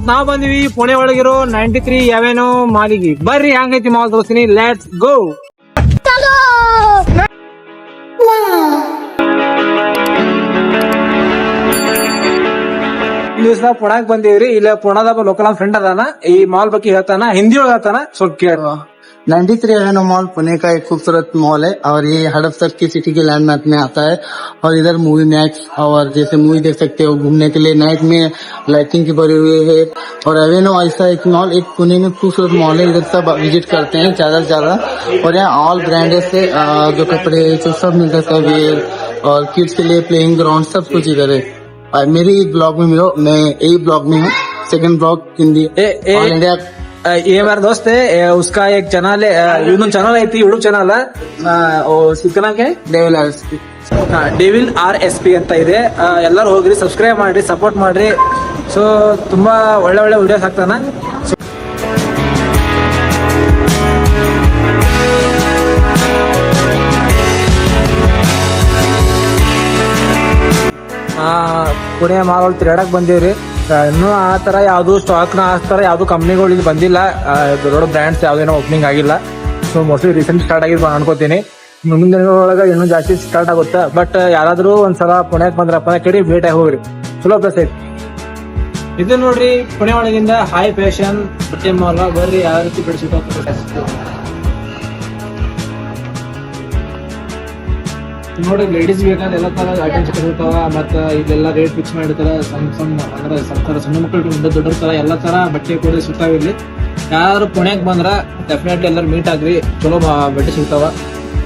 ನಾವ್ ಬಂದಿವಿ ಪುಣೆ ಒಳಗಿರೋ 93 ಯಾವೇನೋ ಮಾಲಿಗೆ. ಬರ್ರಿ ಹಂಗೈತಿ ಮಾಲ್ ತೋರಿಸ್ತೀನಿ. Let's go. ದಿವಸ ಪುಣಾಕ್ ಬಂದಿವ್ರಿ. ಇಲ್ಲ ಪುಣಾದ ಲೋಕಲ್ ಫ್ರೆಂಡ್ ಅದಾನ, ಈ ಮಾಲ್ ಬಗ್ಗೆ ಹೇಳ್ತಾನ, ಹಿಂದಿ ಒಳಗೆ ಹೇಳ್ತಾನ, ಸ್ವಲ್ಪ ಕೇಳುವ. 93 एवेन्यू मॉल पुणे का एक खूबसूरत मॉल है और ये हड़पसर की सिटी के लैंडमार्क में आता है। और इधर मूवी मैच और जैसे मूवी देख सकते हो, घूमने के लिए नाइट में लाइटिंग की भरी हुई है। और एवेन्यू ऐसा एक मॉल, एक पुणे में खूबसूरत मॉल है, इधर सब विजिट करते हैं ज्यादा से ज्यादा। और यहाँ ऑल ब्रांडेड से जो कपड़े जो सब मिलता है, वेयर और किड्स के लिए प्लेइंग ग्राउंड सब कुछ इधर है। और मेरी ब्लॉग में मिलो, मैं यही ब्लॉग में हूँ, second blog Hindi all India. ये मेरा दोस्त है, उसका एक चैनल है, यूट्यूब चैनल है, यूट्यूब चैनल है, उसका नाम क्या है? ಡೆವಿಲ್ RSP ಅಂತ ಇದೆ. ಎಲ್ಲರೂ ಹೋಗ್ರಿ, ಸಬ್ಸ್ಕ್ರೈಬ್ ಮಾಡ್ರಿ, ಸಪೋರ್ಟ್ ಮಾಡ್ರಿ. ಸೊ ತುಂಬಾ ಒಳ್ಳೆ ಒಳ್ಳೆ ವಿಡಿಯೋಸ್ ಹಾಕ್ತಾನ. ಪುಣೆ ಮಾಲ್ ಒಳಗೆ ತಿರುಗಾಡಕ್ ಬಂದಿವ್ರಿ. ಇನ್ನೂ ಆ ತರ ಯಾವ್ದು ಸ್ಟಾಕ್ ನ ಆ ತರ ಯಾವ್ದು ಕಂಪ್ನಿಗಳು ಇಲ್ಲಿ ಬಂದಿಲ್ಲ. ದೊಡ್ಡ ಬ್ರ್ಯಾಂಡ್ಸ್ ಯಾವ್ದೇನೋ ಓಪನಿಂಗ್ ಆಗಿಲ್ಲ. ಸೊ ಮೋಸ್ಟ್ಲಿ ರೀಸೆಂಟ್ ಸ್ಟಾರ್ಟ್ ಆಗಿದ್ ಅನ್ಕೋತೀನಿ. ಮುಂದಿನ ದಿನಗಳೊಳಗ ಇನ್ನೂ ಜಾಸ್ತಿ ಸ್ಟಾರ್ಟ್ ಆಗುತ್ತೆ. ಬಟ್ ಯಾರಾದ್ರೂ ಒಂದ್ಸಲ ಪುಣ್ಯಕ್ ಬಂದ್ರಪ್ಪ ಕೇಳಿ ಭೇಟಿ ಆಗಿ ಹೋಗ್ರಿ, ಚಲೋ ಪ್ಲೇಸ್ ಐತಿ. ಇದು ನೋಡ್ರಿ ಪುಣೆ ಒಳಗಿಂದ ಹೈ ಫ್ಯಾಷನ್ ಬಟ್ಟೆ ಮಾಲ್. ಬರ್ರಿ ಯಾವ ರೀತಿ ಬಿಡಿಸಿಟ್ಟು ನೋಡಿ. ಲೇಡೀಸ್ ಬೇಕಾದ್ರೆ ಎಲ್ಲ ತರ ಐಟಮ್ಸ್ ಇರ್ತಾವ. ಮತ್ತ ಇಲ್ಲೆಲ್ಲ ರೇಟ್ ಫಿಕ್ಸ್ ಮಾಡಿರ್ತಾರ. ಅಂದ್ರೆ ಸರ್ಕಾರ ಸಣ್ಣ ಮಕ್ಕಳು ದೊಡ್ಡ ತರ ಎಲ್ಲ ತರ ಬಟ್ಟೆ ಕೂಡ ಸಿಗ್ತಾವ ಇಲ್ಲಿ. ಯಾರು ಪುಣ್ಯಕ್ ಬಂದ್ರ ಡೆಫಿನೆಟ್ಲಿ ಎಲ್ಲರೂ ಮೀಟ್ ಆಗ್ರಿ, ಚಲೋ ಬಟ್ಟೆ ಸಿಗ್ತಾವ.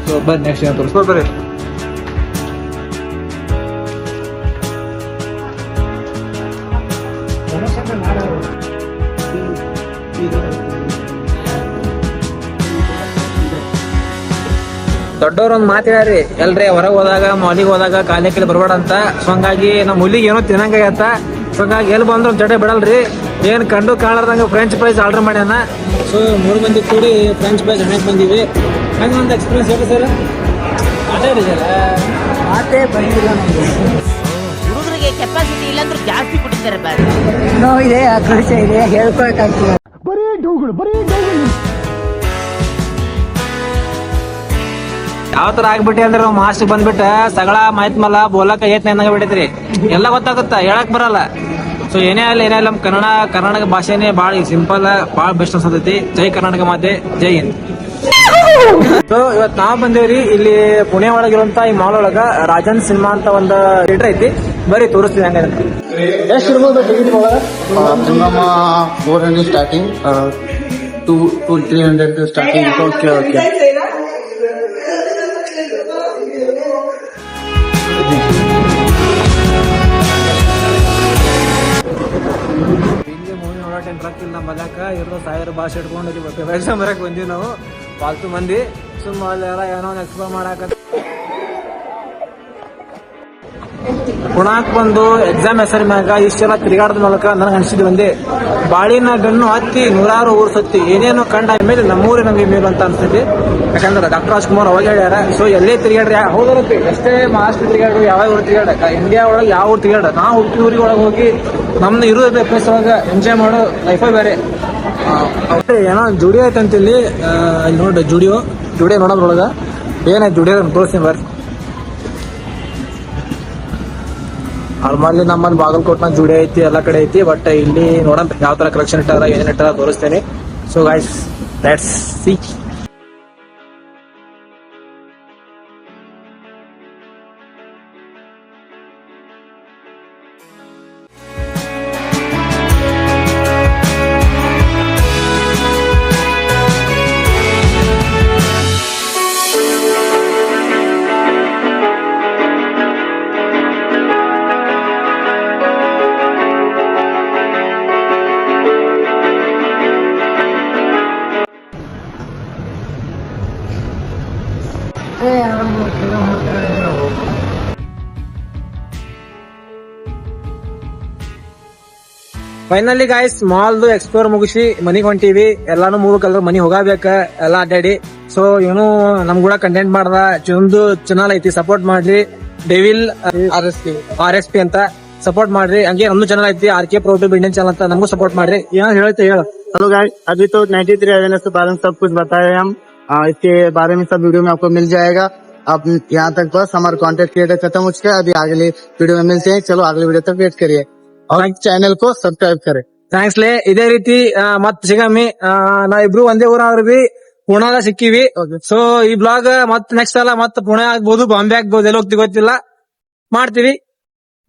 ಸೊ ಬರ್ರಿ ನೆಕ್ಸ್ಟ್ ಏನ್ ತೋರಿಸ್ಬೋದು ಬರ್ರಿ. ದೊಡ್ಡವ್ರೊಂದ್ ಮಾತು ಹೇಳ್ರಿ, ಎಲ್ರಿ ಹೊರಗೆ ಹೋದಾಗ ಮಾಲಿಗೆ ಹೋದಾಗ ಕಾಲಿಗೆ ಬರ್ಬೇಡ ಅಂತ. ಸೊ ಹಂಗಾಗಿ ನಮ್ಮ ಹುಲಿಗೆ ಏನೋ ತಿನ್ನಂಗಾಗತ್ತ. ಸೊ ಹಂಗಾಗಿ ಎಲ್ಲಿ ಬಂದ್ರು ಜಡೆ ಬಿಡಲ್ರಿ. ಏನ್ ಕಂಡು ಕಾಣಾರ್ದಂಗ ಫ್ರೆಂಚ್ ಫ್ರೈಸ್ ಆರ್ಡರ್ ಮಾಡ್ಯಾನ. ಸೊ 3 ಮಂದಿ ಕೂಡಿ ಫ್ರೆಂಚ್ ಫ್ರೈಸ್ ಹಣ್ಣಕ್ಕೆ ಬಂದಿವಿ. ಹಂಗ ಒಂದು ಎಕ್ಸ್ಪೀರಿಯನ್ಸ್ ಹೇಳಿ ಸರ್. ಮಾತೇ ಬಂದಿಲ್ಲ ಹುಡುಗರಿಗೆ ಕೆಪಾಸಿಟಿ ಇಲ್ಲಾಂದ್ರೂ ಜಾಸ್ತಿ ಕುಡಿತಾರೆ. ಇದೆ, ಆಕ್ರೋಶ ಇದೆ, ಹೇಳ್ಕೊಳಕ್ಕಾಗ್ತಿಲ್ಲ. ಯಾವ ತರ ಆಗ್ಬಿಟ್ಟಿ ಅಂದ್ರೆ ನಾವು ಮಾಸ್ಕ್ ಬಂದ್ಬಿಟ್ಟ ಸಗಳ ಮಾಹಿತಿ ಮಲ್ಲ ಬೋಲಕ ಏತ್ ನಂಗ ಬಿಟ್ಟೈತ್ರಿ. ಎಲ್ಲ ಗೊತ್ತಾಗುತ್ತ, ಹೇಳಕ್ ಬರಲ್ಲ. ಸೊ ಏನೇ ಅಲ್ಲ ನಮ್ಮ ಕರ್ನಾಟಕ ಭಾಷೆನೇ ಭಾಳ ಸಿಂಪಲ್, ಭಾಳ ಬೆಸ್ಟ್ ಅನ್ಸತೈತಿ. ಜೈ ಕರ್ನಾಟಕ ಮಾತೆ, ಜೈ ಹಿಂದ್. ಸೊ ಇವತ್ ನಾವ್ ಬಂದೇವ್ರಿ ಇಲ್ಲಿ ಪುಣೆ ಒಳಗಿರುವಂತ ಈ ಮಾಲ್ ಒಳಗ ರಾಜನ್ ಸಿನಿಮಾ ಅಂತ ಒಂದು ಥಿಯೇಟರ್ ಐತಿ. ಬರೀ ತೋರಿಸ್ತೀವಿ ಹಂಗ. ಎಷ್ಟು ಇರ್ಬೋದು ಟಿಕೆಟ್ ಒಳಗ? 400 ಸ್ಟಾರ್ಟಿಂಗ್, 200-300 ಸ್ಟಾರ್ಟಿಂಗ್. Okay okay. ಇಲ್ಲಿ ಮೂವಿ ನೋಡೋಕೆ ಟ್ರಕ್ ಇಲ್ಲ ನಮ್ಮ ಬಲಕ ಇರೋ 1000 ಭಾಷೆ ಇಟ್ಕೊಂಡು ಇಲ್ಲಿ ವ್ಯವಸಾಯ ಬರಕ್ ಬಂದೀವಿ ನಾವು. ಫಾಲ್ತು ಮಂದಿ ಸುಮ್ಮ ಅಲ್ಲೆಲ್ಲ ಏನೋ ಒಂದು ಎಕ್ಸ್ಪ್ಲೋರ್ ಮಾಡಾಕ. ಪುಣಾಕ್ ಬಂದು ಎಕ್ಸಾಮ್ ಹೆಸರು ಮ್ಯಾಗ ಇಷ್ಟೆಲ್ಲ ತಿರುಗಾಡದ ಮೂಲಕ ನನಗೆ ಅನ್ಸಿದ್ ಒಂದೇ, ಬಾಳಿನ ಬೆನ್ನು ಹತ್ತಿ ನೂರಾರು ಊರು ಸತ್ತಿ ಏನೇನೋ ಕಂಡ ಮೇಲೆ ನಮ್ಮೂರೇ ನಮಗೆ ಮೇಲು ಅಂತ ಅನ್ಸ್ತೈತಿ. ಯಾಕಂದ್ರೆ ಡಾಕ್ಟರ್ ರಾಜ್ಕುಮಾರ್ ಅವಾಗ ಹೇಳ್ಯಾರ. ಸೊ ಎಲ್ಲೇ ತಿರುಗಾಡ್ರಿ ಹೌದರತ್ತಿ, ಎಷ್ಟೇ ಮಹಾರಾಷ್ಟ್ರ ತಿರುಗಾಡ್ರು, ಯಾವ ಊರು ತಿರುಗಾಡ, ಇಂಡಿಯಾ ಒಳಗೆ ಯಾವ ಊರು ತಿರುಗಾಡ, ನಾವು ಹುಟ್ಟಿ ಊರಿಗೆ ಒಳಗೆ ಹೋಗಿ ನಮ್ದು ಇರೋದೇ ಪ್ಲೇಸ್ ಒಳಗೆ ಎಂಜಾಯ್ ಮಾಡೋ ಲೈಫೇ ಬೇರೆ. ಏನೋ ಜುಡಿಯೋ ಐತಂತ ಇಲ್ಲಿ ನೋಡಿ. ಜುಡಿಯೋ ನೋಡೋದ್ರೊಳಗ ಏನಾಯ್ತು ಜುಡಿಯೋ ತೋರಿಸ್ತೀನಿ ಬರ್ರಿ. ನಾರ್ಮಲ್ಲಿ ನಮ್ಮಲ್ಲಿ ಬಾಗಲಕೋಟ್ನಾಗ ಜುಡಿಯೋ ಐತಿ, ಎಲ್ಲ ಕಡೆ ಐತಿ. ಬಟ್ ಇಲ್ಲಿ ನೋಡೋಣ ಯಾವ ತರ ಕಲೆಕ್ಷನ್ ಇಟ್ಟಾರ, ಏನೇನು ಇಟ್ಟಾರ ತೋರಿಸ್ತೇನೆ. So guys let's see. Finally guys ಮಾಲ್ದು ಎಕ್ಸ್ಪ್ಲೋರ್ ಮುಗಿಸಿ ಮನಿಗ್ ಹೊಂಟಿವಿ. ಎಲ್ಲಾನು 3 ಕಲರ್ ಮನಿ ಹೋಗಬೇಕ, ಎಲ್ಲಾ ಅಡ್ಡಾಡಿ. ಸೊ ಏನು ನಮ್ ಕೂಡ ಕಂಟೆಂಟ್ ಮಾಡ್ದ ಚಂದು ಚಾನಲ್ ಐತಿ, ಸಪೋರ್ಟ್ ಮಾಡ್ರಿ. ಡೆವಿಲ್ RSP ಅಂತ. ಸಪೋರ್ಟ್ ಮಾಡ್ರಿ. ಹಂಗೆ ನಮ್ದು ಚಾನಲ್ ಐತಿ RK Pro Tube Indian channel ಅಂತ, ನಮಗೂ ಸಪೋರ್ಟ್ ಮಾಡ್ರಿ. ಏನಾದ್ರು ಹೇಳ್ತೆ ಹೇಳು. हेलो गाइस, अभी तो 93 अवेयरनेस के बारे में सब कुछ बताए हम। इसके बारे में सब वीडियो में आपको मिल जाएगा। आप यहाँ तक बस हमारा कंटेंट क्रिएटर खत्म हो चुका है। अभी अगले वीडियो में मिलते हैं। चलो अगले वीडियो तक वेट करिए और चैनल को सब्सक्राइब करें। ಥ್ಯಾಂಕ್ಸ್ ಲೇ. ಇದೇ ರೀತಿ ಮತ್ ಸಿಗಮ್ಮಿ. ನಾವಿಬ್ರು ಒಂದೇ ಊರಾದ್ರೂ ಬಿ ಪುಣಾಗ ಸಿಕ್ಕಿವಿ. ಸೊ ಈ ಬ್ಲಾಗ್ ಮತ್ ನೆಕ್ಸ್ಟ್ ಸಲ ಮತ್ ಪುಣೆ ಆಗ್ಬೋದು, ಬಾಂಬೆ ಆಗ್ಬೋದು, ಎಲ್ಲಿ ಹೋಗ್ತೀವಿ ಗೊತ್ತಿಲ್ಲ, ಮಾಡ್ತೀವಿ.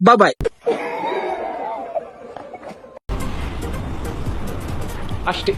ಬಾಯ್. ಅಷ್ಟೇ.